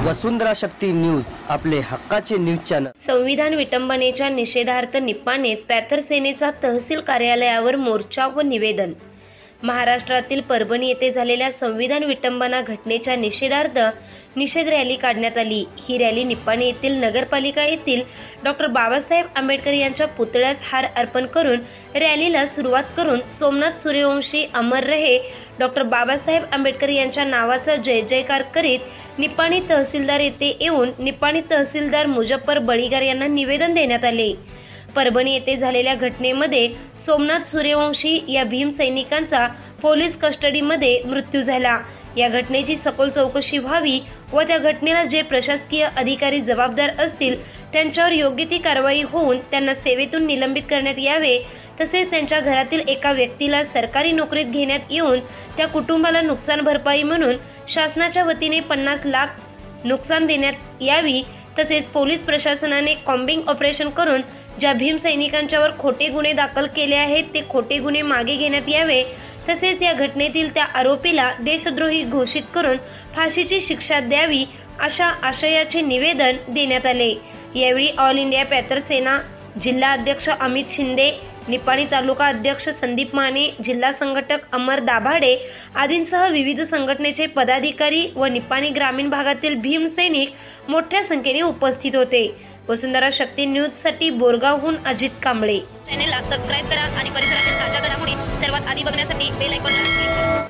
वसुंधरा शक्ती news, आपले हक्काचे news channel. संविधान विटंबनेच्या निषेधार्थ निप्पाणीत पॅथर सेनेचा तहसील कार्यालयावर मोर्चा व निवेदन। महाराष्ट्रातील परभणी येथे झालेल्या संविधान विटंबना घटनेच्या निषेधार्थ निषेध रॅली काढण्यात आली। ही रॅली निप्पाणी येथील नगरपालिका येथील डॉक्टर बाबासाहेब आंबेडकर यांच्या पुतळ्यास हार अर्पण करून रॅलीला सुरुवात करून सोमनाथ सूर्यवंशी अमर रहे डॉक्टर बाबासाहेब आंबेडकर यांच्या नावाचा जय जयकार करीत निप्पाणी तहसीलदार येथे येऊन निप्पाणी तहसीलदार मुजफ्फर बळीगार यांना निवेदन देण्यात आले। परभणी येथे झालेल्या घटनेमध्ये सोमनाथ सूर्यवंशी या भीम सैनिकांचा पोलीस कस्टडीमध्ये मृत्यू झाला। या घटनेची सखोल चौकशी व्हावी व त्या घटनेला जे प्रशासकीय अधिकारी जबाबदार असतील त्यांच्यावर योग्य ती कारवाई होऊन त्यांना सेवेतून निलंबित करण्यात यावे। तसेच त्यांच्या घरातील एका व्यक्तीला सरकारी नोकरीत घेण्यात येऊन त्या कुटुंबाला नुकसान भरपाई म्हणून शासनाच्या वतीने 50 लाख नुकसान देण्यात यावी। तसेच पोलीस प्रशासनाने कॉम्बिंग ऑपरेशन करून ज्या भीम सैनिकांच्यावर खोटे गुन्हे दाखल केले आहेत ते खोटे गुन्हे मागे घेण्यात यावे। तसेच या घटनेतील त्या आरोपीला देशद्रोही घोषित करून फाशीची शिक्षा द्यावी अशा आशयाचे निवेदन देण्यात आले। यावेळी ऑल इंडिया पॅथर सेना जिल्हा अध्यक्ष अमित शिंदे, निप्पाणी तालुका अध्यक्ष संदीप माने, जिल्हा संघटक अमर दाभाडे आदींसह विविध संघटनेचे पदाधिकारी व निप्पाणी ग्रामीण भागातील भीम सैनिक मोठ्या संख्येने उपस्थित होते। वसुंधरा शक्ती न्यूज साठी बोरगावहून अजित कांबळे। चॅनलला सबस्क्राइब करा आणि परिसरातील ताज्या घडामोडी सर्वात आधी बघण्यासाठी बेल आयकॉनला क्लिक करा।